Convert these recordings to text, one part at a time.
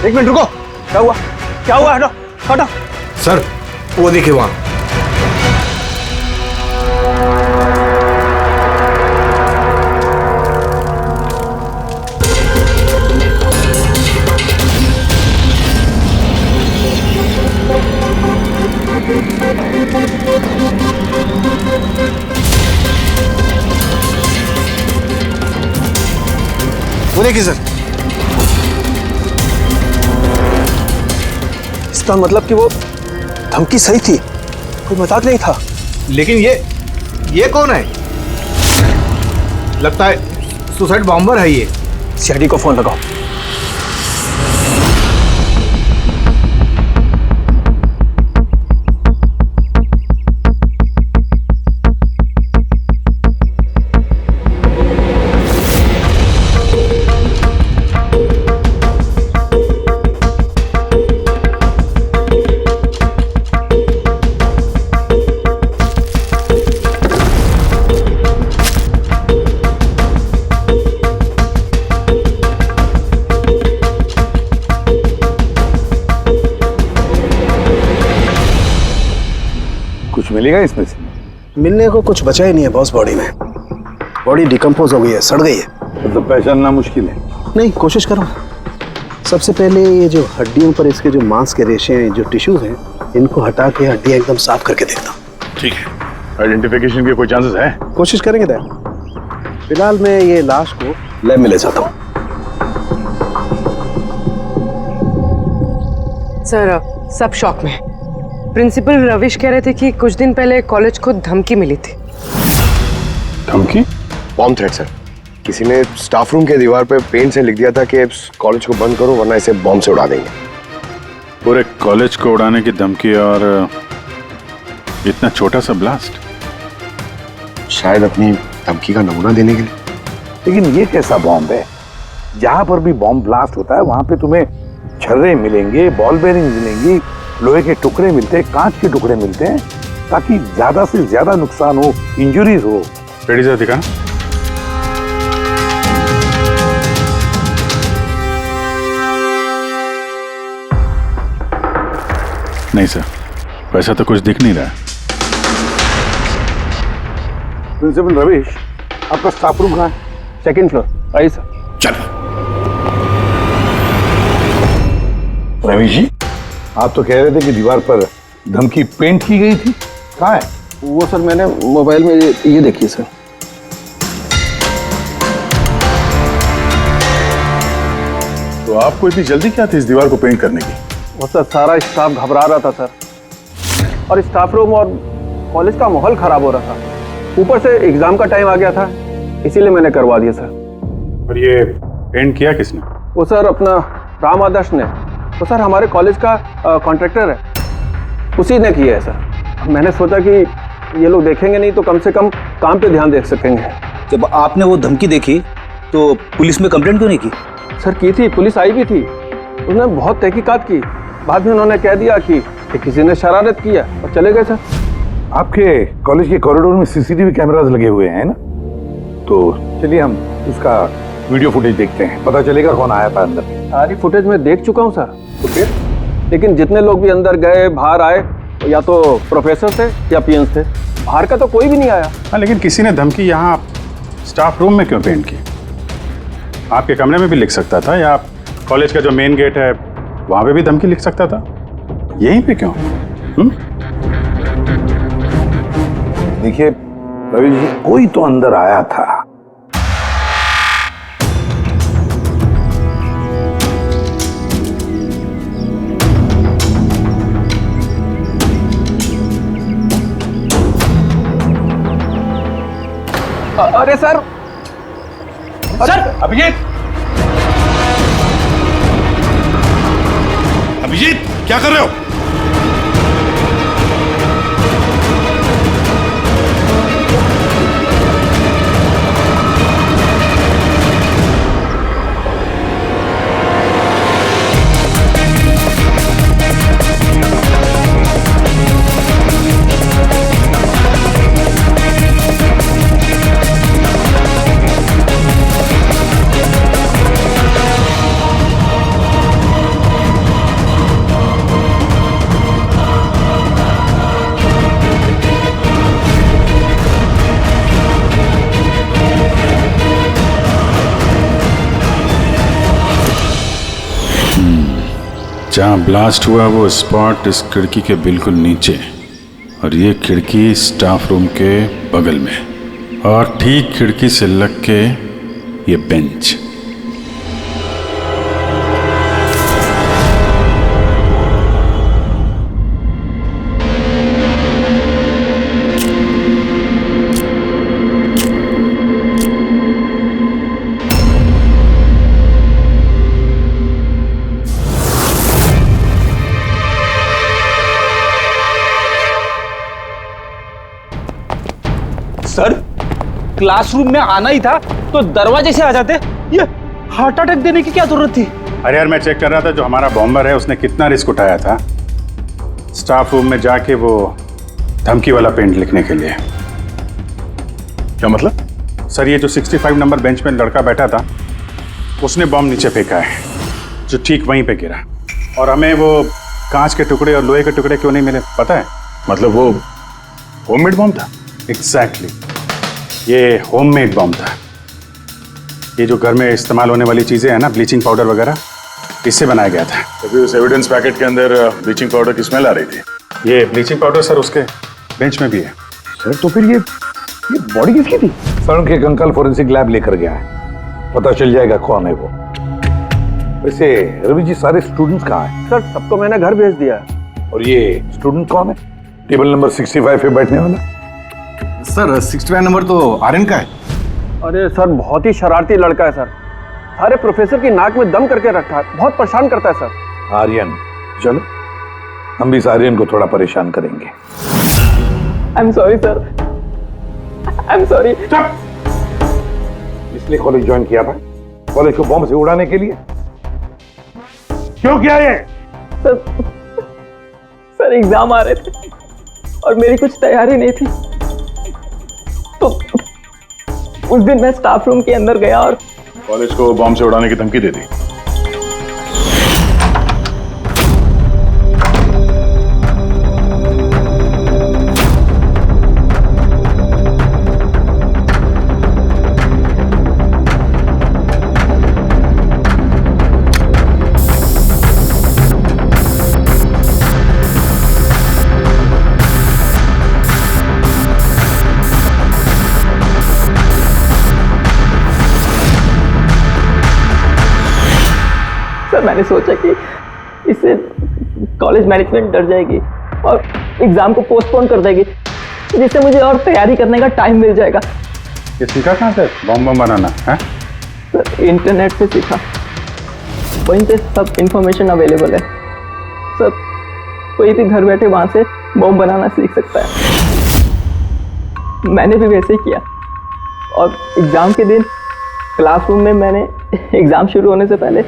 एक मिनट रुको, क्या हुआ? क्या हुआ? हटो हटो। सर वो देखिए वहां। वो देखिए सर। इसका मतलब कि वो धमकी सही थी, कोई मजाक नहीं था। लेकिन ये कौन है? लगता है सुसाइड बॉम्बर है ये। सीआईडी को फोन लगाओ। कुछ मिलेगा इसमें से? मिलने को कुछ बचा ही नहीं है बॉस। बॉडी में बॉडी डिकम्पोज हो गई है, सड़ गई है। मतलब पहचानना मुश्किल है। नहीं, कोशिश करो। सबसे पहले ये जो हड्डियों पर इसके जो मांस के रेशे हैं, जो टिश्यूज हैं, इनको हटा के हड्डियां एकदम साफ करके देखता। ठीक है। आइडेंटिफिकेशन के कोई चांसेस है? कोशिश करेंगे दैट। फिलहाल मैं ये लाश को लैब में ले जाता हूँ। सर सब शॉक में। प्रिंसिपल रविश कह रहे थे कि कुछ दिन पहले कॉलेज को धमकी मिली थी। धमकी? Bomb threat sir. किसी ने स्टाफ रूम के दीवार पे पेंट से लिख दिया था कि कॉलेज को बंद करो वरना इसे बॉम्ब से उड़ा देंगे। पूरे कॉलेज को उड़ाने की धमकी और इतना छोटा सा ब्लास्ट? शायद अपनी धमकी का नमूना देने के लिए। लेकिन ये कैसा बॉम्ब है? जहां पर भी बॉम्ब ब्लास्ट होता है वहां पे तुम्हें छर्रे मिलेंगे, बॉल बेरिंग मिलेंगी, लोहे के टुकड़े मिलते हैं, कांच के टुकड़े मिलते हैं, ताकि ज्यादा से ज्यादा नुकसान हो, इंजरीज हो। रेडी सर, दिखाना। नहीं सर, वैसा तो कुछ दिख नहीं रहा। प्रिंसिपल रविश, आपका स्टाफ रूम कहाँ है? Second floor. आइए सर। चलो। रविश जी, आप तो कह रहे थे कि दीवार पर धमकी पेंट की गई थी, कहाँ है? वो सर मैंने मोबाइल में ये देखिए सर। तो आपको इतनी जल्दी क्या थी इस दीवार को पेंट करने की? वो सर सारा स्टाफ घबरा रहा था सर, और स्टाफ रूम और कॉलेज का माहौल खराब हो रहा था। ऊपर से एग्जाम का टाइम आ गया था, इसीलिए मैंने करवा दिया सर। और ये पेंट किया किसने? वो सर अपना राम आदर्श ने। वो सर हमारे कॉलेज का कॉन्ट्रैक्टर है, उसी ने किया है सर। मैंने सोचा कि ये लोग देखेंगे नहीं तो कम से कम काम पे ध्यान दे सकेंगे। जब आपने वो धमकी देखी तो पुलिस में कंप्लेंट क्यों नहीं की? सर की थी, पुलिस आई भी थी, उसने बहुत तहकीकात की। बाद में उन्होंने कह दिया कि किसी ने शरारत किया और चले गए सर। आपके कॉलेज के कॉरिडोर में सीसीटीवी कैमरास लगे हुए हैं ना, तो चलिए हम उसका वीडियो फुटेज देखते हैं, पता चलेगा कौन आया था अंदर। सारी फुटेज में देख चुका हूँ सर। तो फिर लेकिन जितने लोग भी अंदर गए बाहर आए, या तो प्रोफेसर थे या पीएन्स थे, बाहर का तो कोई भी नहीं आया। हाँ, लेकिन किसी ने धमकी यहाँ स्टाफ रूम में क्यों पेंट की? आपके कमरे में भी लिख सकता था, या कॉलेज का जो मेन गेट है वहां पे भी धमकी लिख सकता था। यहीं पे क्यों? देखिए रवि जी, कोई तो अंदर आया था। अरे सर, सर अभिजीत, अभिजीत क्या कर रहे हो? जहाँ ब्लास्ट हुआ वो स्पॉट इस खिड़की के बिल्कुल नीचे, और ये खिड़की स्टाफ रूम के बगल में, और ठीक खिड़की से लग के ये बेंच। सर, क्लासरूम में आना ही था तो दरवाजे से आ जाते। ये हार्ट अटैक देने की क्या जरूरत थी? अरे यार, मैं चेक कर रहा था जो हमारा बॉम्बर है उसने कितना रिस्क उठाया था स्टाफ रूम में जाके वो धमकी वाला पेंट लिखने के लिए। क्या मतलब? सर, ये जो 65 नंबर बेंच पे लड़का बैठा था उसने बॉम्ब नीचे फेंका है, जो ठीक वहीं पे गिरा, और हमें वो कांच के टुकड़े और लोहे के टुकड़े क्यों नहीं मिले पता है? मतलब वो होममेड बॉम्ब था? एग्जैक्टली, ये होममेड बॉम्ब था। ये जो घर में इस्तेमाल होने वाली चीजें हैं ना, ब्लीचिंग पाउडर वगैरह, इससे बनाया गया था। तो फिर उस एविडेंस पैकेट के अंदर ब्लीचिंग पाउडर की स्मेल आ रही थी। ये ब्लीचिंग पाउडर सर उसके बेंच में भी है। सर तो फिर ये बॉडी किसकी थी? सर उनके अंकल फोरेंसिक लैब लेकर गया है, पता चल जाएगा कौन है वो। वैसे रवि जी, सारे स्टूडेंट्स कहाँ हैं? सर सबको मैंने घर भेज दिया है। और ये स्टूडेंट कौन है? टेबल नंबर 65 पे बैठने वाला? सर 65 नंबर तो आर्यन का है। अरे सर, बहुत ही शरारती लड़का है सर। सारे प्रोफेसर की नाक में दम करके रखा है, बहुत परेशान करता है सर। आर्यन, चलो हम भी इस आर्यन को थोड़ा परेशान करेंगे। I am sorry sir, I am sorry. इसलिए कॉलेज ज्वाइन किया था? कॉलेज को बॉम्ब से उड़ाने के लिए? क्यों किया ये? सर एग्जाम आ रहे थे और मेरी कुछ तैयारी नहीं थी, तो उस दिन मैं स्टाफ रूम के अंदर गया और कॉलेज को बॉम्ब से उड़ाने की धमकी दे दी। मैंने सोचा कि इससे कॉलेज मैनेजमेंट डर जाएगी और एग्जाम को पोस्टपोन कर देगी, जिससे मुझे और तैयारी करने का टाइम मिल जाएगा। ये सीखा कहाँ से बॉम्ब बनाना है? सर इंटरनेट से सीखा, वहीं पे सब इंफॉर्मेशन अवेलेबल है। सर कोई भी घर बैठे वहां से बॉम्ब बनाना सीख सकता है। मैंने भी वैसे ही किया और एग्जाम के दिन क्लासरूम में मैंने एग्जाम शुरू होने से पहले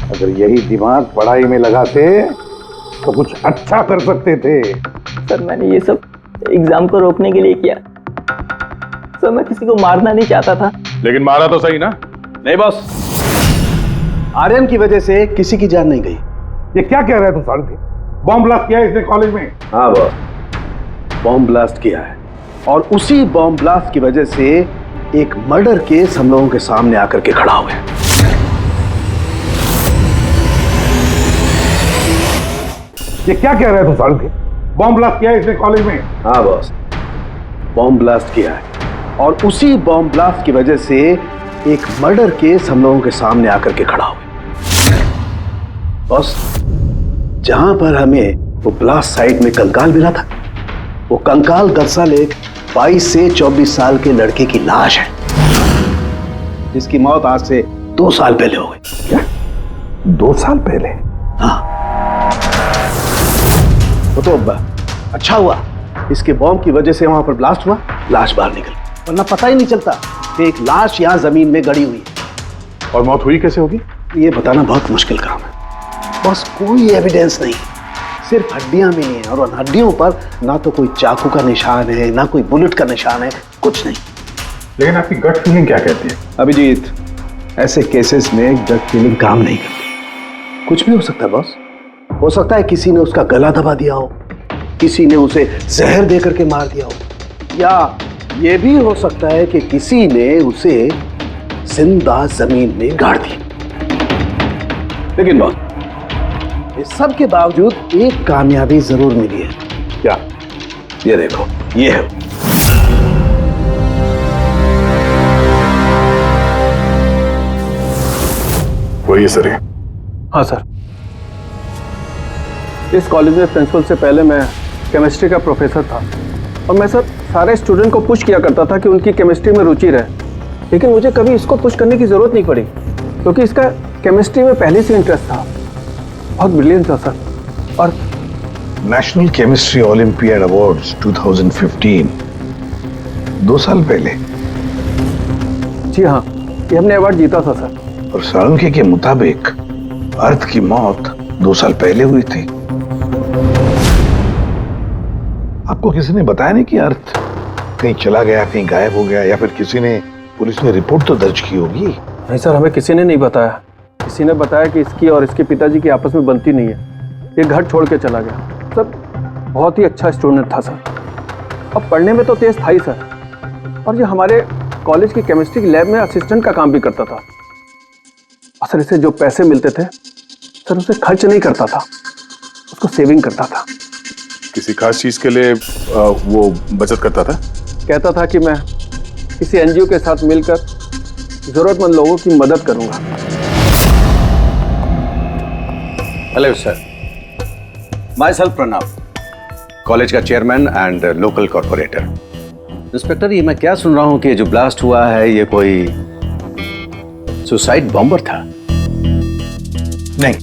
अगर यही दिमाग पढ़ाई में लगाते तो कुछ अच्छा कर सकते थे। सर मैंने ये सब एग्जाम को रोकने के लिए किया। सर मैं किसी को मारना नहीं चाहता था। लेकिन मारा तो सही ना? नहीं बॉस, आर्यन की वजह से किसी की जान नहीं गई। ये क्या कह रहे हैं तुम साढ़े? बॉम्ब ब्लास्ट किया है इसने कॉलेज में? हाँ बॉस, बॉम्ब ब्लास्ट किया है, और उसी बॉम्ब ब्लास्ट की वजह से एक मर्डर केस हम लोगों के सामने आकर के खड़ा हुआ है। ये क्या कह रहे हैं तुम साढ़े? बॉम्ब ब्लास्ट किया है इसने कॉलेज में? हाँ बॉस, बॉम्ब ब्लास्ट किया है, और उसी बॉम्ब ब्लास्ट की वजह से एक मर्डर केस हम लोगों के सामने आकर के खड़ा हुआ। बॉस, जहां पर हमें वो ब्लास्ट साइट में कंकाल मिला था, वो कंकाल दरअसल एक 22 से 24 साल के लड़के की लाश है, जिसकी मौत आज से 2 साल पहले हो गई। क्या 2 साल पहले? हाँ, वो तो अच्छा हुआ इसके बॉम्ब की वजह से वहां पर ब्लास्ट हुआ, लाश बाहर निकल, वरना पता ही नहीं चलता एक लाश यहाँ जमीन में गड़ी हुई है। और मौत हुई कैसे होगी? ये बताना बहुत मुश्किल काम है। बस कोई एविडेंस नहीं, सिर्फ हड्डियां मिली हैं और उन हड्डियों पर ना तो कोई चाकू का निशान है, ना कोई बुलेट का निशान है, कुछ नहीं। लेकिन आपकी गट फीलिंग क्या कहती है? अभिजीत, ऐसे केसेस में गट फीलिंग काम नहीं करती। कुछ भी हो सकता है बॉस। हो सकता है किसी ने उसका गला दबा दिया हो, किसी ने उसे जहर दे करके मार दिया हो, या ये भी हो सकता है कि किसी ने उसे जिंदा जमीन में गाड़ दिया। लेकिन बॉस, इस सब के बावजूद एक कामयाबी जरूर मिली है। क्या? ये देखो, ये है। वही सर है। हाँ सर, इस कॉलेज में प्रिंसिपल से पहले मैं केमिस्ट्री का प्रोफेसर था और मैं सर सारे स्टूडेंट को पुश किया करता था कि उनकी केमिस्ट्री में रुचि रहे, लेकिन मुझे कभी इसको पुश करने की ज़रूरत नहीं पड़ी क्योंकि इसका केमिस्ट्री में पहले से इंटरेस्ट था। बहुत ब्रिलियंट था सर। और नेशनल केमिस्ट्री ओलंपियाड अवार्ड्स 2015, 2 साल पहले। जी हाँ, ये हमने अवार्ड जीता था सर। और साळुंखे के मुताबिक अर्थ की मौत 2 साल पहले हुई थी। आपको किसी ने बताया नहीं कि अर्थ कहीं चला गया, कहीं गायब हो गया, या फिर किसी ने पुलिस में रिपोर्ट तो दर्ज की होगी? नहीं सर, हमें किसी ने नहीं बताया। किसी ने बताया कि इसकी और इसके पिताजी की आपस में बनती नहीं है, ये घर छोड़ के चला गया। सर बहुत ही अच्छा स्टूडेंट था सर, अब पढ़ने में तो तेज था ही सर, और ये हमारे कॉलेज की केमिस्ट्री की लैब में असिस्टेंट का काम भी करता था। और सर इसे जो पैसे मिलते थे सर उसे खर्च नहीं करता था, उसको सेविंग करता था। किसी खास चीज के लिए वो बचत करता था? कहता था कि मैं किसी एनजीओ के साथ मिलकर जरूरतमंद लोगों की मदद करूंगा। Hello sir, myself Pranav, college का chairman and local corporator. Inspector, ये मैं क्या सुन रहा हूँ कि जो ब्लास्ट हुआ है ये कोई सुसाइड बॉम्बर था? नहीं,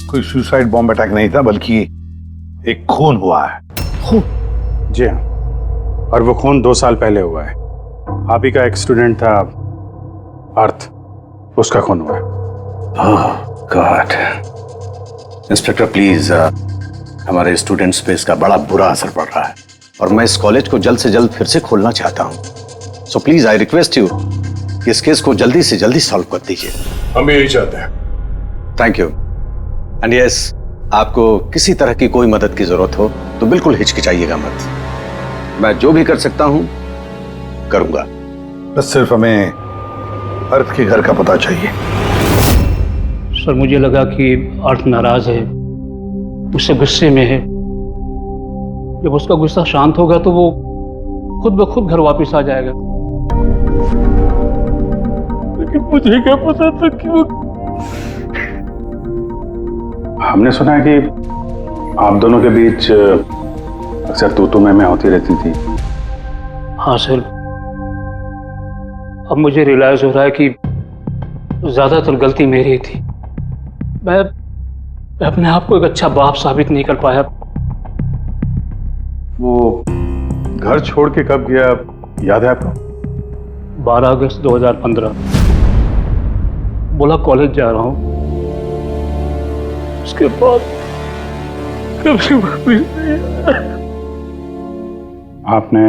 कोई सुसाइड बॉम्ब अटैक नहीं था, बल्कि एक खून हुआ है। खून? जी हाँ, और वो खून 2 साल पहले हुआ है। आप ही का एक स्टूडेंट था अर्थ, उसका खून हुआ है। गॉड। इंस्पेक्टर प्लीज, हमारे स्टूडेंट्स पे इसका बड़ा बुरा असर पड़ रहा है और मैं इस कॉलेज को जल्द से जल्द फिर से खोलना चाहता हूँ। So please I request you कि इस केस को जल्दी से जल्दी सॉल्व कर दीजिए। हम यही चाहते हैं। Thank you. एंड यस, आपको किसी तरह की कोई मदद की जरूरत हो तो बिल्कुल हिचकिचाइएगा मत। मैं जो भी कर सकता हूं करूंगा। बस सिर्फ हमें अर्थ के घर का पता चाहिए। सर मुझे लगा कि अर्थ नाराज है, उससे गुस्से में है। जब उसका गुस्सा शांत होगा तो वो खुद ब खुद घर वापस आ जाएगा। लेकिन मुझे क्या पता था कि वो... हमने सुना है कि आप दोनों के बीच अक्सर तू मैं होती रहती थी। हाँ सर, अब मुझे रियलाइज हो रहा है कि ज्यादातर गलती मेरी थी। मैं अपने आप को एक अच्छा बाप साबित नहीं कर पाया। वो घर छोड़ के कब गया याद है आपको? 12 अगस्त 2015। बोला कॉलेज जा रहा हूँ, उसके बाद कभी वापस नहीं आया। आपने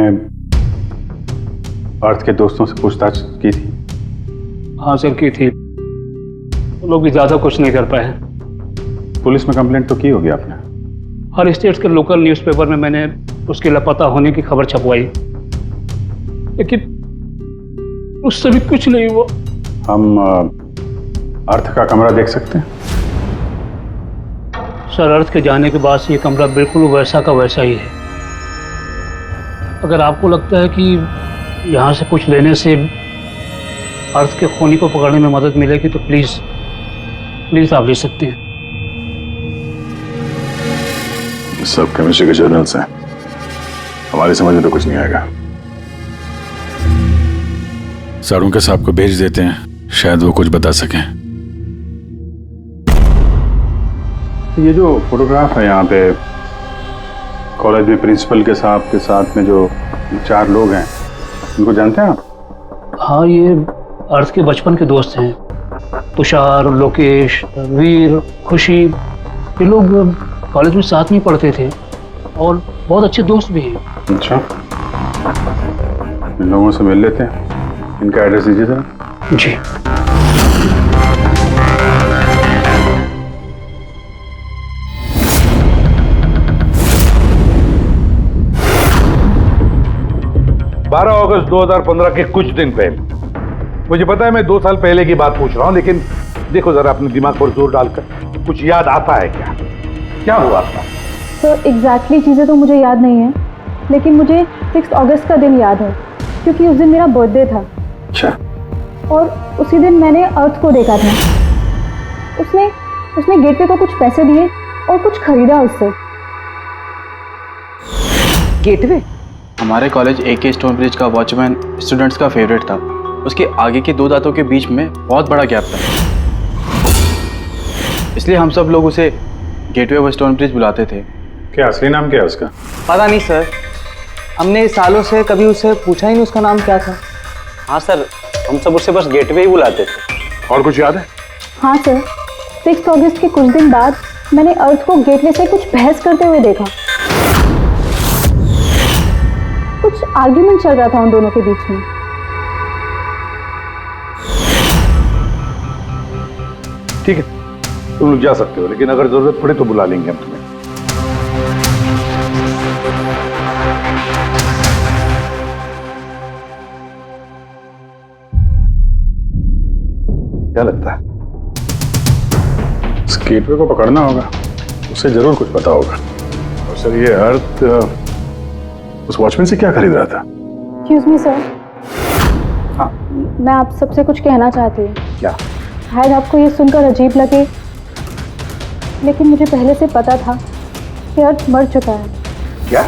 अर्थ के दोस्तों से पूछताछ की थी? हाँ सर, की थी। वो लोग भी ज्यादा कुछ नहीं कर पाए। पुलिस में कंप्लेंट तो की होगी आपने? हर स्टेट के लोकल न्यूज़पेपर में मैंने उसके लापता होने की खबर छपवाई, लेकिन उससे भी कुछ नहीं हुआ। हम अर्थ का कमरा देख सकते हैं? सर, अर्थ के जाने के बाद से ये कमरा बिल्कुल वैसा का वैसा ही है। अगर आपको लगता है कि यहाँ से कुछ लेने से अर्थ के खूनी को पकड़ने में मदद मिलेगी तो प्लीज आप ले सकते हैं। सब केमिस्ट्री के जर्नल्स हैं, हमारी समझ में तो कुछ नहीं आएगा। साळुंखे साहब को भेज देते हैं, शायद वो कुछ बता सकें। ये जो फोटोग्राफ है यहाँ पे कॉलेज में, प्रिंसिपल के साथ में जो 4 लोग हैं, उनको जानते हैं आप? हाँ, ये अर्थ के बचपन के दोस्त हैं। तुषार, लोकेश, वीर, खुशी, ये लोग कॉलेज में साथ में पढ़ते थे और बहुत अच्छे दोस्त भी हैं। अच्छा, इन लोगों से मिल लेते हैं। इनका एड्रेस दीजिए जरा। जी। अगस्त 2015 के कुछ दिन पहले, मुझे पता है मैं 2 साल पहले की बात पूछ रहा हूं, लेकिन देखो जरा अपने दिमाग पर जोर डालकर, कुछ याद आता है क्या? क्या हुआ था? सर एग्जैक्टली चीज़ें तो मुझे याद नहीं है, लेकिन मुझे 6 अगस्त का दिन याद है क्योंकि उस दिन मेरा बर्थडे था। अच्छा। और उसी दिन मैंने अर्थ को देखा था। उसने गेटवे को कुछ पैसे दिए और कुछ खरीदा उससे। गेटवे? हमारे कॉलेज AK स्टोन ब्रिज का वॉचमैन स्टूडेंट्स का फेवरेट था। उसके आगे के 2 दांतों के बीच में बहुत बड़ा गैप था, इसलिए हम सब लोग उसे गेटवे ऑफ स्टोन ब्रिज बुलाते थे। क्या असली नाम क्या है उसका? पता नहीं सर, हमने सालों से कभी उससे पूछा ही नहीं उसका नाम क्या था। हाँ सर, हम सब उससे बस गेटवे ही बुलाते थे। और कुछ याद है? हाँ सर, 6 अगस्त के कुछ दिन बाद मैंने अर्थ को गेटवे से कुछ बहस करते हुए देखा। कुछ आर्ग्यूमेंट चल रहा था उन दोनों के बीच में। ठीक है, तुम लोग जा सकते हो, लेकिन अगर जरूरत पड़े तो बुला लेंगे हम तुम्हें। क्या लगता है? इस गेटवे को पकड़ना होगा, उसे जरूर कुछ पता होगा। और सर, ये अर्थ उस वॉचमैन से क्या खरीद रहा था? एक्सक्यूज मी सर, मैं आप सबसे कुछ कहना चाहती हूँ। क्या? शायद आपको ये सुनकर अजीब लगे, लेकिन मुझे पहले से पता था कि अर्थ मर चुका है। क्या?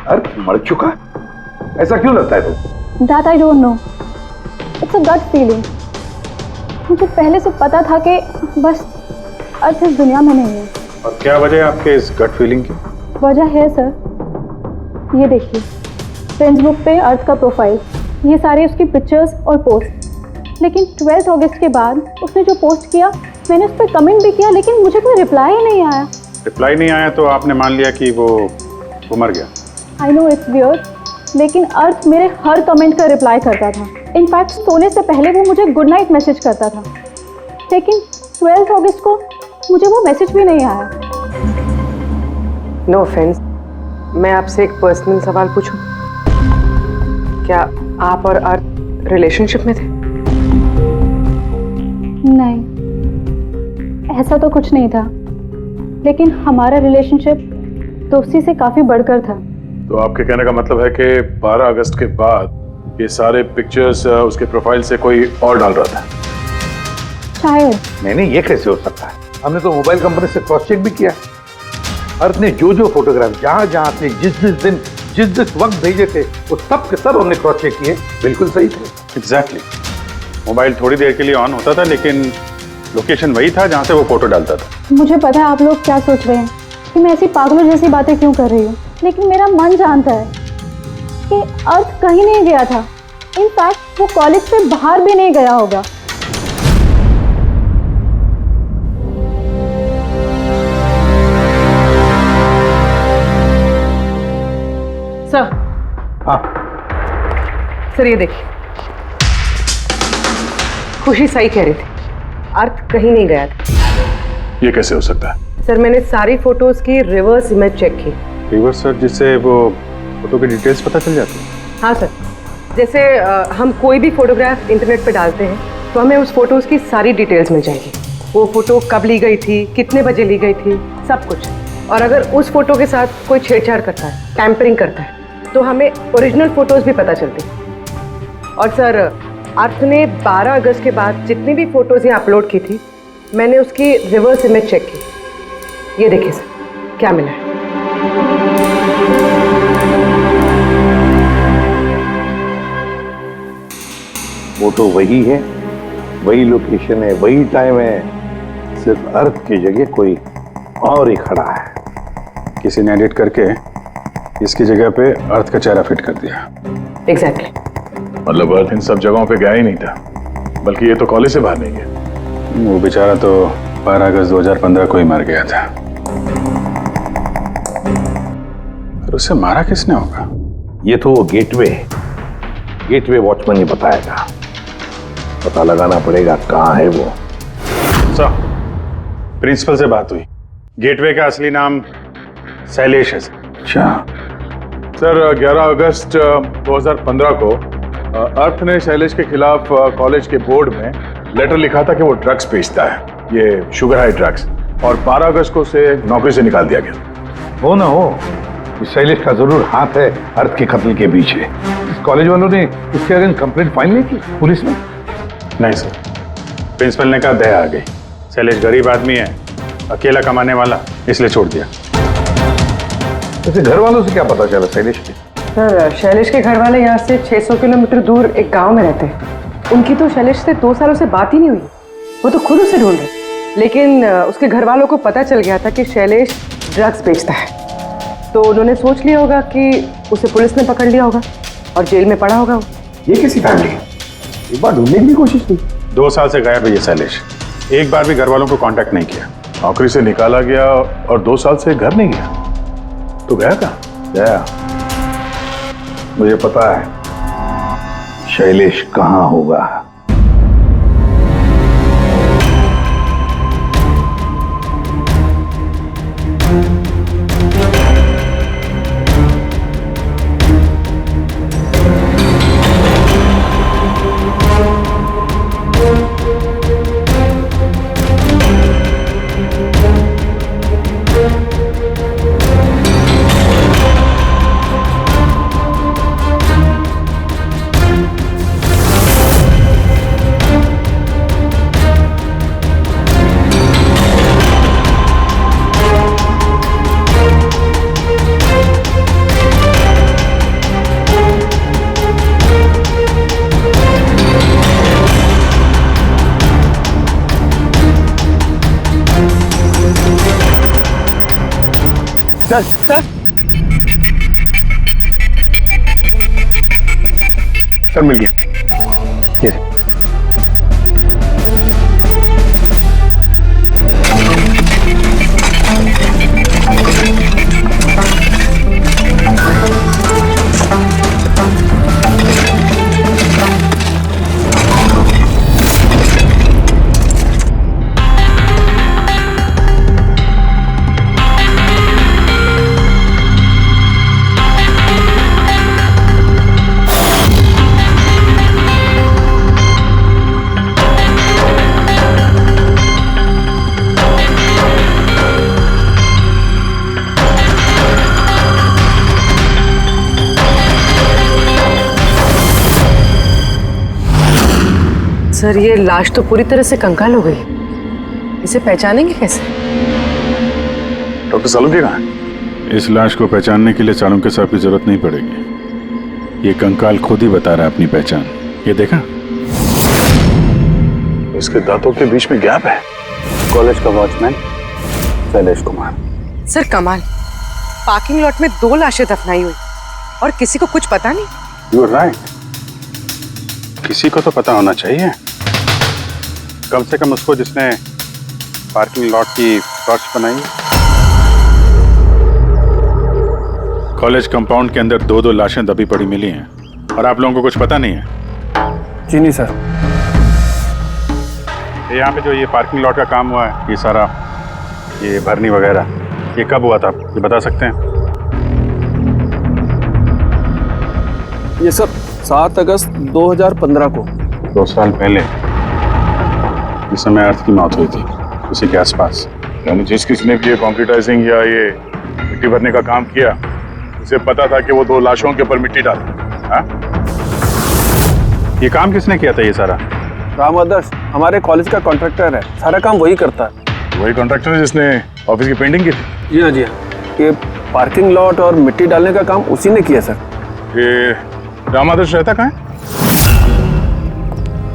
अर्थ मर चुका? ऐसा क्यों लगता है तुम? That I don't know, it's a gut feeling. मुझे पहले से पता था कि बस अर्थ इस दुनिया में नहीं है। और क्या वजह है आपके इस गट फीलिंग की? वजह है सर, ये देखिए फ्रेंड्स बुक पे अर्थ का प्रोफाइल, ये सारे उसकी पिक्चर्स और पोस्ट। लेकिन 12 अगस्त के बाद उसने जो पोस्ट किया, मैंने उस पर कमेंट भी किया, लेकिन मुझे कोई रिप्लाई ही नहीं आया। रिप्लाई नहीं आया तो आपने मान लिया कि वो मर गया? आई नो इट्स वियर्ड, लेकिन अर्थ मेरे हर कमेंट का रिप्लाई करता था। इनफैक्ट सोने से पहले वो मुझे गुड नाइट मैसेज करता था। लेकिन 12 अगस्त को मुझे वो मैसेज भी नहीं आया। नो ऑफेंस, मैं आपसे एक पर्सनल सवाल पूछूं? क्या आप और अर्थ रिलेशनशिप में थे? नहीं, ऐसा तो कुछ नहीं था, लेकिन हमारा रिलेशनशिप दोस्ती से काफी बढ़कर था। तो आपके कहने का मतलब है कि 12 अगस्त के बाद ये सारे पिक्चर्स उसके प्रोफाइल से कोई और डाल रहा था? शायद। नहीं, ये कैसे हो सकता है? हमने तो मोबाइल कंपनी से क्रॉस चेक भी किया। अर्थ ने जो फोटोग्राफ जहां से जिस दिन जिस वक्त भेजे थे, वो सब के सब हमने क्रॉस चेक किए, बिल्कुल सही थे। एग्जैक्टली। मोबाइल थोड़ी देर के लिए ऑन होता था, लेकिन लोकेशन वही था जहां से वो फोटो डालता था। मुझे पता है आप लोग क्या सोच रहे हैं कि मैं ऐसी पागलों जैसी बातें क्यों कर रही हूँ, लेकिन मेरा मन जानता है कि अर्थ कहीं नहीं गया था। इनफैक्ट वो कॉलेज से बाहर भी नहीं गया होगा। सर। हाँ सर, ये देखिए, खुशी सही कह रही थी, अर्थ कहीं नहीं गया था। ये कैसे हो सकता है? सर, मैंने सारी फोटोज की रिवर्स इमेज चेक की। रिवर्स सर, जिससे वो फोटो की डिटेल्स पता चल जाती है? हाँ सर, जैसे हम कोई भी फोटोग्राफ इंटरनेट पे डालते हैं तो हमें उस फोटोज की सारी डिटेल्स मिल जाएगी। वो फोटो कब ली गई थी, कितने बजे ली गई थी, सब कुछ। और अगर उस फोटो के साथ कोई छेड़छाड़ करता है, टैम्परिंग करता है, तो हमें ओरिजिनल फोटोज भी पता चलती हैं। और सर, अर्थ ने 12 अगस्त के बाद जितनी भी फोटोज यहाँ अपलोड की थी, मैंने उसकी रिवर्स इमेज चेक की। ये देखिए सर, क्या मिला है। फोटो वही है, वही लोकेशन है, वही टाइम है, सिर्फ अर्थ की जगह कोई और ही खड़ा है। किसी ने एडिट करके इसकी जगह पे अर्थ का चेहरा फिट कर दिया। एग्जैक्टली। मतलब अर्थ इन सब जगहों पे गया ही नहीं था, बल्कि ये तो कॉलेज से बाहर नहीं गया। वो बेचारा तो 12 अगस्त 2015 को ही मर गया था। पर उसे मारा किसने होगा? ये तो गेटवे वॉचमैन ही बताएगा। पता लगाना पड़ेगा कहाँ है वो। सर, प्रिंसिपल से बात हुई। गेटवे का असली नाम शैलेश है। अच्छा सर, 11 अगस्त 2015 को अर्थ ने शैलेश के खिलाफ कॉलेज के बोर्ड में लेटर लिखा था कि वो ड्रग्स बेचता है, ये शुगर हाई ड्रग्स, और 12 अगस्त को उसे नौकरी से निकाल दिया गया। हो ना हो, इस शैलेश का जरूर हाथ है अर्थ के कत्ल के पीछे। इस कॉलेज वालों ने उसके अगेंस्ट कंप्लेंट फाइल नहीं की पुलिस में? नहीं सर, प्रिंसिपल ने कहा दया आ गई। शैलेश गरीब आदमी है, अकेला कमाने वाला, इसलिए छोड़ दिया। वैसे घर वालों से क्या पता चला शैलेश के? सर, शैलेश के घर वाले यहाँ से 600 किलोमीटर दूर एक गांव में रहते हैं। उनकी तो शैलेश से 2 सालों से बात ही नहीं हुई। वो तो खुद उसे ढूंढ रहे, लेकिन उसके घर वालों को पता चल गया था कि शैलेश ड्रग्स बेचता है। तो उन्होंने सोच लिया होगा कि उसे पुलिस ने पकड़ लिया होगा और जेल में पड़ा होगा। ये कैसी फैमिली? एक बार ढूंढने की कोशिश की। 2 साल से गायब है ये शैलेश। एक बार भी घर वालों को कांटेक्ट नहीं किया। नौकरी से निकाला गया और 2 साल से घर नहीं गया, तो गया कहाँ? गया, मुझे पता है शैलेश कहाँ होगा। सर मिल गया। ये सर, ये लाश तो पूरी तरह से कंकाल हो गई। इसे पहचानेंगे कैसे? डॉक्टर सालुंके कहाँ है? इस लाश को पहचानने के लिए चाणक्य साहब की जरूरत नहीं पड़ेगी। ये कंकाल खुद ही बता रहा है अपनी पहचान। ये देखा, इसके दांतों के बीच में गैप है। कॉलेज का वॉचमैन शैलेश कुमार। सर कमाल, पार्किंग लॉट में 2 लाशें दफनाई हुई और किसी को कुछ पता नहीं। यू आर राइट, किसी को तो पता होना चाहिए, कम से कम उसको जिसने पार्किंग लॉट की टॉर्च बनाई। कॉलेज कंपाउंड के अंदर 2 लाशें दबी पड़ी मिली हैं और आप लोगों को कुछ पता नहीं है? जी नहीं सर। यहाँ पे जो ये पार्किंग लॉट का काम हुआ है, ये सारा ये भरनी वगैरह, ये कब हुआ था, ये बता सकते हैं? ये सब 7 अगस्त 2015 को। 2 साल पहले, जिस समय अर्थ की मौत हुई थी, उसी के आसपास। यानी जिस किसने भी ये कॉन्क्रीटाइजिंग या ये मिट्टी भरने का काम किया, उसे पता था कि वो 2 लाशों के ऊपर मिट्टी डाले। हाँ? ये काम किसने किया था ये सारा? राम आदर्श हमारे कॉलेज का कॉन्ट्रैक्टर है, सारा काम वही करता है। वही कॉन्ट्रैक्टर है जिसने ऑफिस की पेंटिंग की थी? जी हाँ जी हाँ, ये पार्किंग लॉट और मिट्टी डालने का काम उसी ने किया सर। ये राम आदर्श रहता कहाँ है?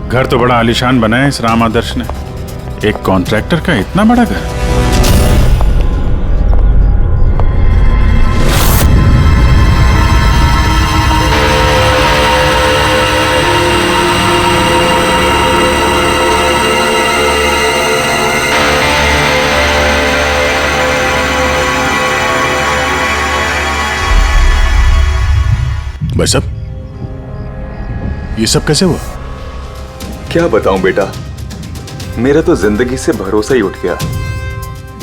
घर तो बड़ा आलीशान बनाया इस राम आदर्श ने। एक कॉन्ट्रैक्टर का इतना बड़ा घर। ये सब कैसे हुआ? क्या बताऊं बेटा, मेरा तो जिंदगी से भरोसा ही उठ गया।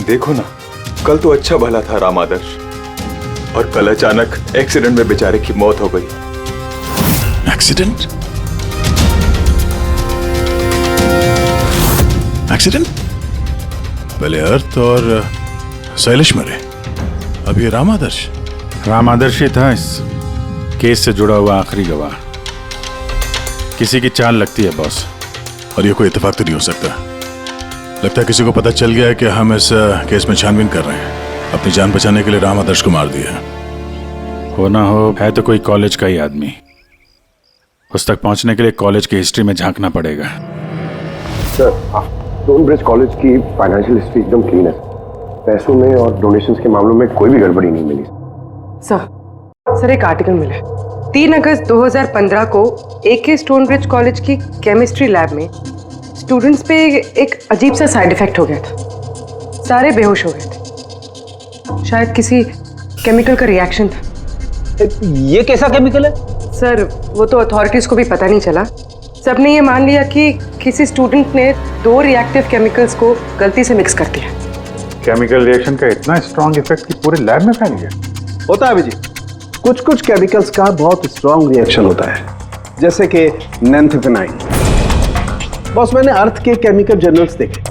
देखो ना, कल तो अच्छा भला था राम आदर्श, और कल अचानक एक्सीडेंट में बेचारे की मौत हो गई। एक्सीडेंट? एक्सीडेंट? पहले अर्थ और शैलेश मरे, अब ये राम आदर्श। राम आदर्श ही था इस केस से जुड़ा हुआ आखिरी गवाह। किसी की चाल लगती है बॉस। और ये कोई इत्तेफाक तो नहीं हो सकता। लगता है किसी को पता चल गया है कि हम इस केस में छानबीन कर रहे हैं। अपनी जान बचाने के लिए राम आदर्श को मार दिया। हो ना हो, है तो कोई कॉलेज का ही आदमी। उस तक पहुंचने के लिए कॉलेज की हिस्ट्री में झांकना पड़ेगा। सर, स्टोनब्रिज कॉलेज की फाइनेंशियल हिस्ट्री एकदम क्लीन है। पैसों में और डोनेशंस के मामलों में कोई भी गड़बड़ी नहीं मिली। सर एक आर्टिकल मिला है। 3 अगस्त 2015 को AK स्टोनब्रिज कॉलेज की केमिस्ट्री लैब में स्टूडेंट्स पे एक अजीब सा साइड इफेक्ट हो गया था। सारे बेहोश हो गए थे। शायद किसी केमिकल का रिएक्शन था। ये कैसा केमिकल है? सर वो तो अथॉरिटीज को भी पता नहीं चला। सबने ये मान लिया कि किसी स्टूडेंट ने 2 रिएक्टिव केमिकल्स को गलती से मिक्स कर दिया। केमिकल रिएक्शन का इतना स्ट्रॉन्ग इफेक्ट कि पूरे लैब में फैल गया। होता है अभिजीत, कुछ कुछ केमिकल्स का बहुत स्ट्रॉन्ग रिएक्शन होता है, जैसे कि नैंथेफेनाइन। बॉस, मैंने अर्थ के केमिकल जर्नल्स देखे,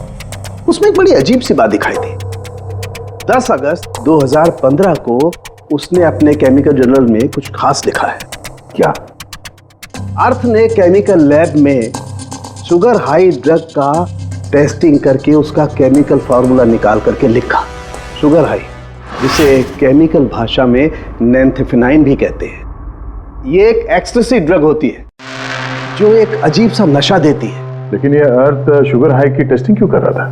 उसमें एक बड़ी अजीब सी बात दिखाई थी। 10 अगस्त 2015 को उसने अपने केमिकल जर्नल में कुछ खास लिखा है। क्या? अर्थ ने केमिकल लैब में शुगर हाई ड्रग का टेस्टिंग करके उसका केमिकल फार्मूला निकाल करके लिखा, शुगर हाई, जिसे केमिकल भाषा में नैंथेफेनाइन भी कहते हैं। ये एक एक्सटेसी ड्रग होती है जो एक अजीब सा नशा देती है। लेकिन ये अर्थ शुगर हाई की टेस्टिंग क्यों कर रहा था?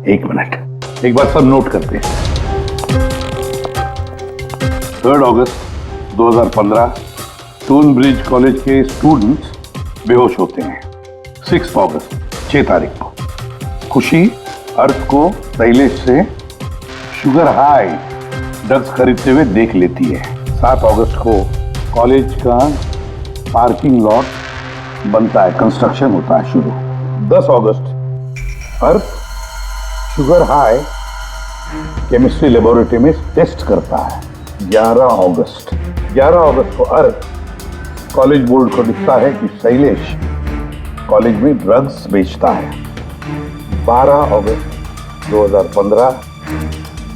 1 मिनट, एक बात सब नोट करते हैं। 3 अगस्त 2015 स्टोनब्रिज कॉलेज के स्टूडेंट्स बेहोश होते हैं। 6 अगस्त 6 तारीख को खुशी अर्थ को शैलेश से शुगर हाई ड्रग्स खरीदते हुए देख लेती है। 7 अगस्त को कॉलेज का पार्किंग लॉट बनता है, कंस्ट्रक्शन होता है शुरू। 10 अगस्त अर्थ शुगर हाई केमिस्ट्री लेबोरेटरी में टेस्ट करता है। 11 अगस्त को अर्थ कॉलेज बोर्ड को लिखता है कि शैलेश कॉलेज में ड्रग्स बेचता है। 12 अगस्त 2015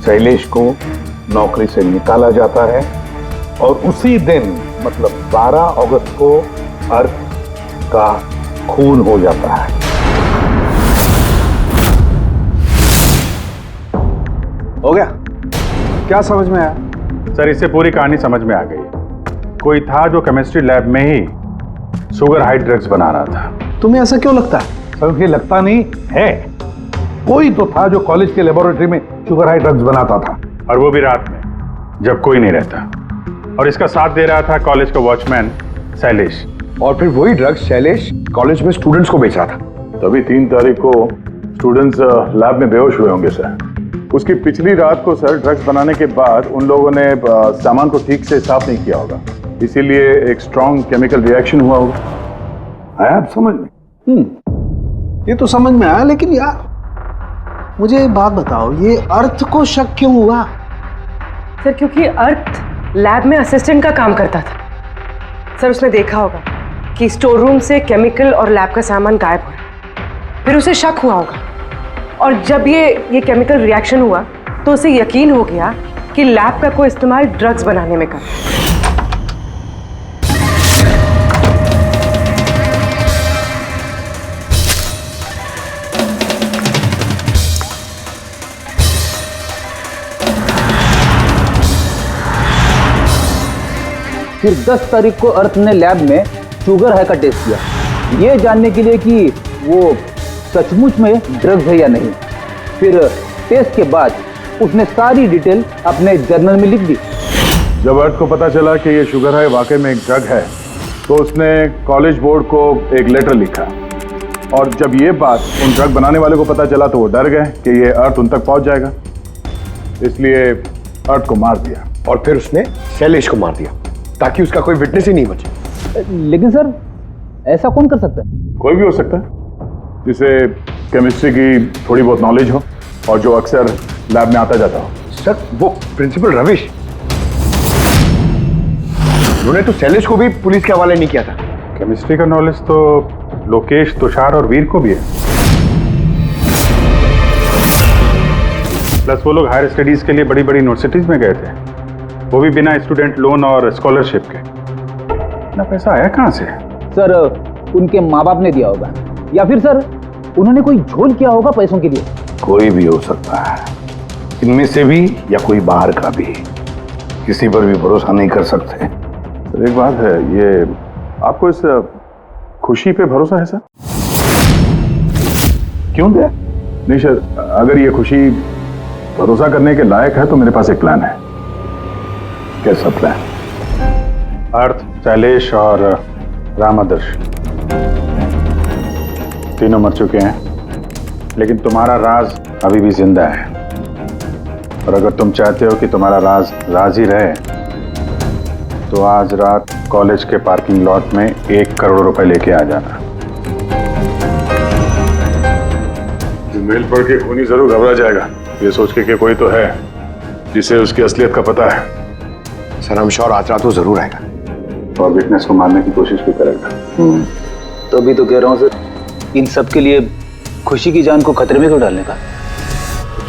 शैलेश को नौकरी से निकाला जाता है और उसी दिन मतलब 12 अगस्त को अर्थ का खून हो जाता है। हो गया? क्या समझ में आया? सर, इससे पूरी कहानी समझ में आ गई। कोई था जो केमिस्ट्री लैब में ही शुगर हाई ड्रग्स बना रहा था। तुम्हें ऐसा क्यों लगता है? सर, ये लगता नहीं है, कोई तो था जो कॉलेज के लेबोरेटरी में शुगर हाई ड्रग्स बनाता था, और वो भी रात में जब कोई नहीं रहता। और इसका साथ दे रहा था कॉलेज का वॉचमैन शैलेश। और फिर वही ड्रग्स शैलेश कॉलेज में स्टूडेंट्स को बेच रहा था। तभी 3 तारीख को स्टूडेंट्स लैब में बेहोश हुए होंगे सर। उसकी पिछली रात को सर ड्रग्स बनाने के बाद उन लोगों ने सामान को ठीक से साफ नहीं किया होगा, इसीलिए एक स्ट्रॉन्ग केमिकल रिएक्शन हुआ होगा। आया आप समझ में? ये तो समझ में आया, लेकिन यार मुझे एक बात बताओ, ये अर्थ को शक क्यों हुआ? सर क्योंकि अर्थ लैब में असिस्टेंट का काम करता था। सर उसने देखा होगा कि स्टोर रूम से केमिकल और लैब का सामान गायब हो रहा, फिर उसे शक हुआ होगा, और जब ये केमिकल रिएक्शन हुआ तो उसे यकीन हो गया कि लैब का कोई इस्तेमाल ड्रग्स बनाने में कर रहा है। फिर 10 तारीख को अर्थ ने लैब में शुगर हाई का टेस्ट किया, ये जानने के लिए कि वो सचमुच में ड्रग्स है या नहीं। फिर टेस्ट के बाद उसने सारी डिटेल अपने जर्नल में लिख दी। जब अर्थ को पता चला कि ये शुगर हाई वाकई में एक ड्रग है, तो उसने कॉलेज बोर्ड को एक लेटर लिखा, और जब ये बात उन ड्रग बनाने वाले को पता चला तो वो डर गए कि ये अर्थ उन तक पहुंच जाएगा, इसलिए अर्थ को मार दिया। और फिर उसने शैलेश को मार दिया ताकि उसका कोई विटनेस ही नहीं बचे। लेकिन सर ऐसा कौन कर सकता है? कोई भी हो सकता है जिसे केमिस्ट्री की थोड़ी बहुत नॉलेज हो और जो अक्सर लैब में आता जाता हो। सर वो प्रिंसिपल रविश, उन्होंने तो शैलेश को भी पुलिस के हवाले नहीं किया था। केमिस्ट्री का नॉलेज तो लोकेश, तुषार और वीर को भी है। प्लस वो लोग हायर स्टडीज के लिए बड़ी बड़ी यूनिवर्सिटीज में गए थे, वो भी बिना स्टूडेंट लोन और स्कॉलरशिप के। इतना पैसा आया कहाँ से? सर उनके माँ बाप ने दिया होगा, या फिर सर उन्होंने कोई झोल किया होगा पैसों के लिए। कोई भी हो सकता है, इनमें से भी या कोई बाहर का भी। किसी पर भी भरोसा नहीं कर सकते। सर एक बात है, ये आपको इस खुशी पे भरोसा है सर? क्यों दे? नहीं सर, अगर ये खुशी भरोसा करने के लायक है तो मेरे पास एक प्लान है। कैसा प्लान? अर्थ, शैलेश और राम आदर्श तीनों मर चुके हैं, लेकिन तुम्हारा राज अभी भी जिंदा है। और अगर तुम चाहते हो कि तुम्हारा राज राज ही रहे, तो आज रात कॉलेज के पार्किंग लॉट में 1 करोड़ रुपए लेके आ जाना। मेल पढ़ के खूनी जरूर घबरा जाएगा, ये सोच के कि कोई तो है जिसे उसकी असलियत का पता है। सर हम श्योर आज रात वो जरूर आएगा और विटनेस को मारने की कोशिश भी करेगा। तो अभी तो कह रहा हूँ सर, इन सब के लिए खुशी की जान को खतरे में क्यों डालने का?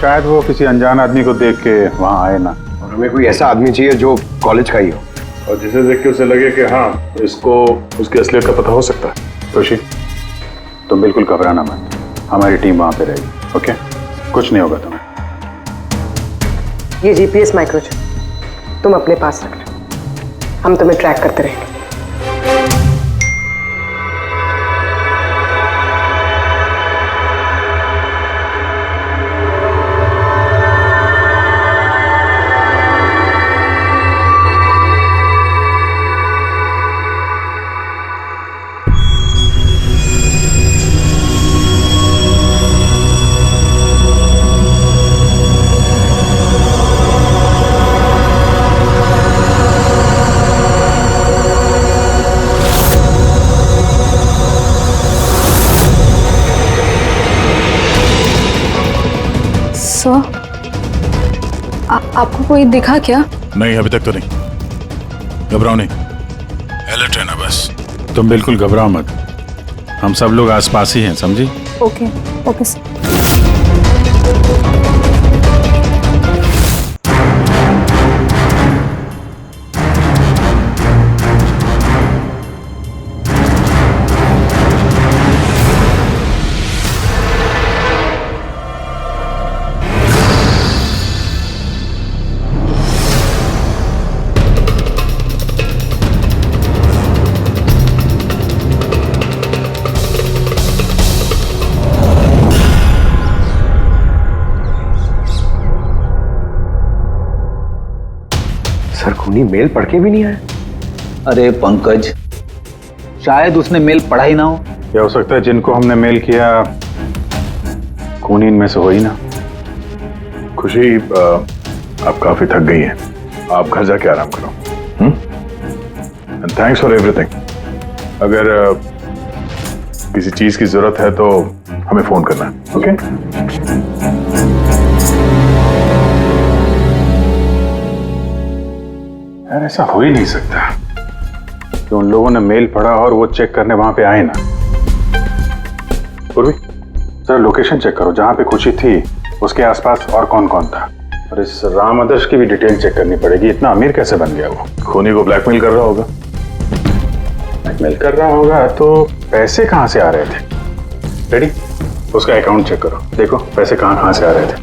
शायद वो किसी अनजान आदमी को देख के वहां आए ना। और हमें कोई ऐसा आदमी चाहिए जो कॉलेज का ही हो और जिसे देख के उसे लगे कि हाँ, इसको उसकी असलियत का पता हो सकता है। खुशी, तुम बिल्कुल घबराना मत, हमारी टीम वहां पे रहेगी। ओके, कुछ नहीं होगा तुम्हें। ये जीपीएस माइक्रोचिप तुम अपने पास रखना, हम तुम्हें ट्रैक करते रहेंगे। आपको कोई दिखा क्या? नहीं, अभी तक तो नहीं। घबराओ नहीं, अलर्ट रहना बस। तुम बिल्कुल घबराओ मत, हम सब लोग आसपास ही हैं, समझी? Okay okay sir. सर खूनी मेल पढ़ के भी नहीं आया। अरे पंकज, शायद उसने मेल पढ़ा ही ना हो। क्या हो सकता है जिनको हमने मेल किया खूनी इनमें से हो ही ना। खुशी, आप काफी थक गई हैं, आप घर जाके आराम करो। And thanks for everything. अगर किसी चीज की जरूरत है तो हमें फोन करना, ओके? यार ऐसा हो ही नहीं सकता कि उन लोगों ने मेल पढ़ा और वो चेक करने वहां पे आए ना। पूर्वी, जरा लोकेशन चेक करो, जहां पे खुशी थी उसके आसपास और कौन कौन था। और इस राम आदर्श की भी डिटेल चेक करनी पड़ेगी। इतना अमीर कैसे बन गया वो? खूनी को ब्लैकमेल कर रहा होगा। ब्लैकमेल कर रहा होगा तो पैसे कहां से आ रहे थे? रेडी, उसका अकाउंट चेक करो, देखो पैसे कहां से आ रहे थे।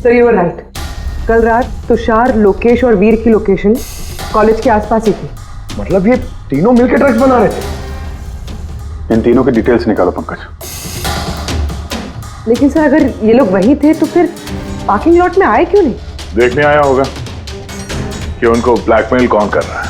सर यू आर राइट, कल रात तुषार, लोकेश और वीर की लोकेशन कॉलेज के आसपास ही थी। मतलब ये तीनों मिलकर ड्रग्स बना रहे थे? इन तीनों की डिटेल्स निकालो पंकज। लेकिन सर अगर ये लोग वही थे तो फिर पार्किंग लॉट में आए क्यों नहीं? देखने आया होगा कि उनको ब्लैकमेल कौन कर रहा है।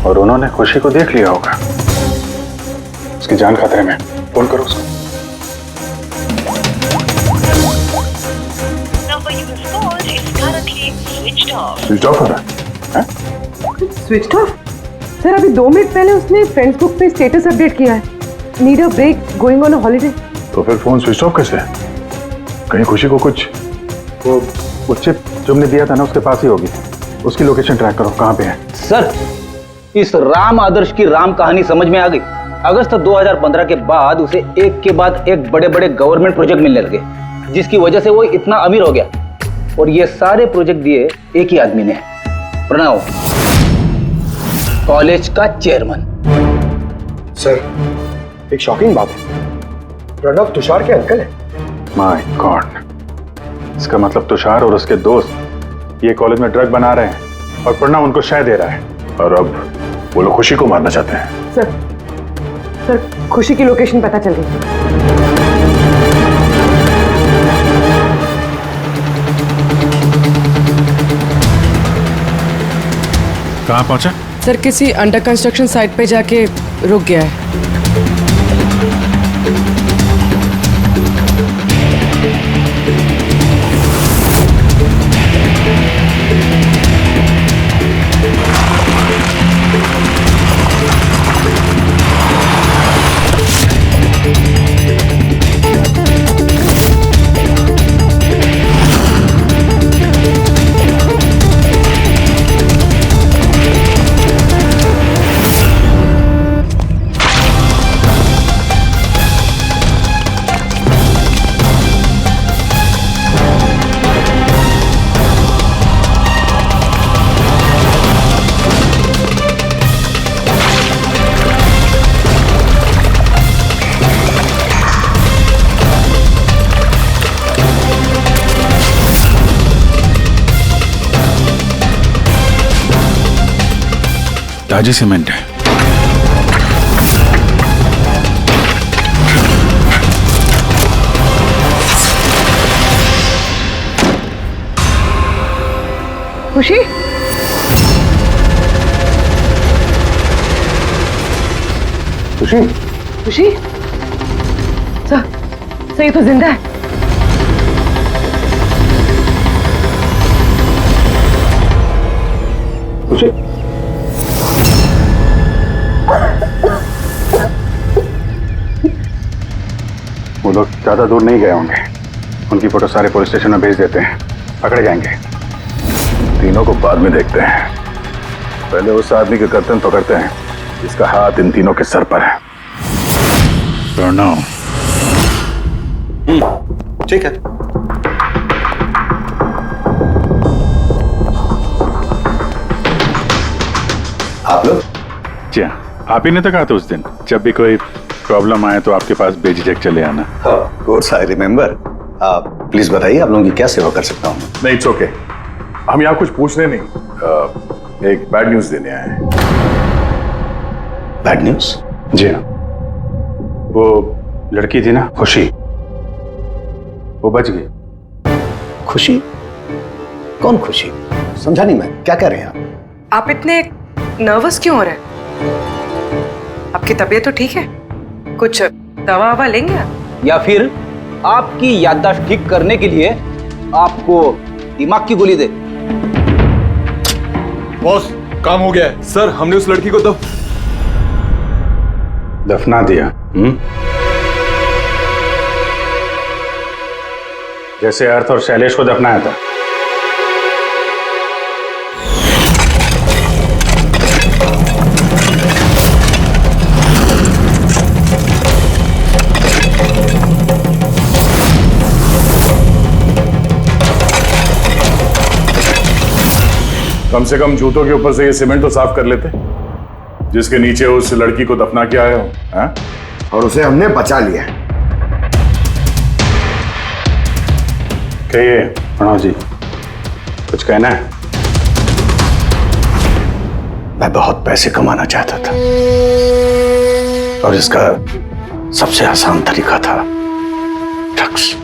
और उन्होंने खुशी को देख लिया होगा। उसकी जान खतरे में, फोन करो उसको। स्विच ऑफ हो रहा है? Switch off? सर अभी 2 मिनट पहले उसने फ्रेंड्स ग्रुप पे स्टेटस अपडेट किया है, need a break, going on a holiday. तो फिर फोन स्विच ऑफ कैसे है? कहीं खुशी को कुछ वो चिप जो हमने दिया था ना उसके पास ही होगी। उसकी लोकेशन ट्रैक करो, कहाँ पे है? सर इस राम आदर्श की राम कहानी समझ में आ गई। अगस्त 2015 के बाद उसे एक के बाद एक बड़े बड़े गवर्नमेंट प्रोजेक्ट मिलने लगे, जिसकी वजह से वो इतना अमीर हो गया। और ये सारे प्रोजेक्ट दिए एक ही आदमी ने, प्रणव, कॉलेज का चेयरमैन। सर एक शॉकिंग बात है, प्रणव तुषार के अंकल है। माय गॉड, इसका मतलब तुषार और उसके दोस्त ये कॉलेज में ड्रग बना रहे हैं और प्रणव उनको शय दे रहा है, और अब वो लोग खुशी को मारना चाहते हैं। सर खुशी की लोकेशन पता चल गई। कहाँ पहुंचा? सर किसी अंडर कंस्ट्रक्शन साइट पे जाके रुक गया है। ताजी सीमेंट है। खुशी? खुशी? खुशी? सर ये तो जिंदा है। खुशी? वो लोग ज्यादा दूर नहीं गए होंगे, उनकी फोटो सारे पुलिस स्टेशन में भेज देते हैं, पकड़े जाएंगे। तीनों को बाद में देखते हैं, पहले उस आदमी के कर्तन पकड़ते हैं जिसका हाथ इन तीनों के सर पर है। प्रणव। ठीक है। आप लोग? जी हाँ, आप ही ने तो कहा था उस दिन, जब भी कोई प्रॉब्लम आए तो आपके पास बेझिझक चले आना। Of course I remember. आप प्लीज बताइए, आप लोगों की क्या सेवा कर सकता हूँ? नहीं, इट्स ओके। हम यहाँ कुछ पूछने नहीं, एक बैड न्यूज देने आए हैं। Bad news? जी हाँ, वो लड़की थी ना खुशी, वो बच गई। खुशी? कौन खुशी? समझा नहीं मैं, क्या कह रहे हैं आप इतने नर्वस क्यों हो रहे हैं? आपकी तबीयत तो ठीक है? कुछ दवा ववा लेंगे आप? या फिर आपकी याददाश्त ठीक करने के लिए आपको दिमाग की गोली दे? बॉस, काम हो गया है। सर, हमने उस लड़की को दफना दिया। जैसे अर्थ और शैलेश को दफनाया था। कम से कम जूतों के ऊपर से ये सीमेंट तो साफ कर लेते, जिसके नीचे उस लड़की को दफना किया है। हाँ? और उसे हमने बचा लिया है। कहिए प्रणव जी, कुछ कहना है? मैं बहुत पैसे कमाना चाहता था और इसका सबसे आसान तरीका था ड्रग्स।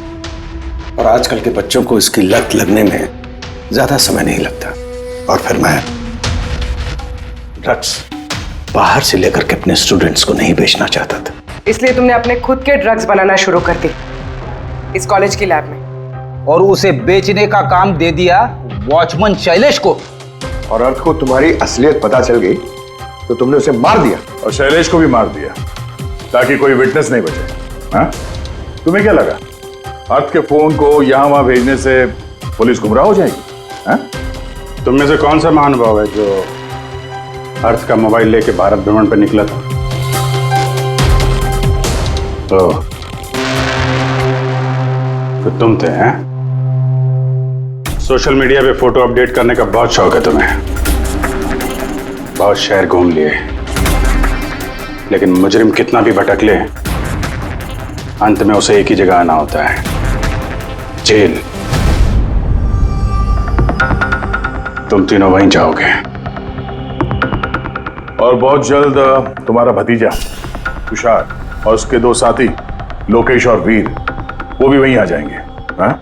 और आजकल के बच्चों को इसकी लत लगने में ज्यादा समय नहीं लगता। और फिर मैं ड्रग्स बाहर से लेकर के अपने स्टूडेंट्स को नहीं बेचना चाहता था। इसलिए तुमने अपने खुद के ड्रग्स बनाना शुरू कर दी इस कॉलेज की लैब में। और उसे बेचने का काम दे दिया वॉचमैन शैलेश को। और अर्थ को तुम्हारी असलियत पता चल गई तो तुमने उसे मार दिया। और शैलेश को भी मार दिया ताकि कोई विटनेस नहीं बचे। हाँ? तुम्हें क्या लगा अर्थ के फोन को यहां वहां भेजने से पुलिस गुमराह हो जाएगी? हाँ? तुम में से कौन सा महानुभाव है जो अर्थ का मोबाइल लेके भारत भ्रमण पर निकला था? तो तुम थे, हैं? सोशल मीडिया पे फोटो अपडेट करने का बहुत शौक है तुम्हें। बहुत शहर घूम लिए, लेकिन मुजरिम कितना भी भटक ले अंत में उसे एक ही जगह आना होता है, जेल। तुम तीनों वहीं जाओगे। और बहुत जल्द तुम्हारा भतीजा तुषार और उसके दो साथी लोकेश और वीर वो भी वहीं आ जाएंगे। हाँ?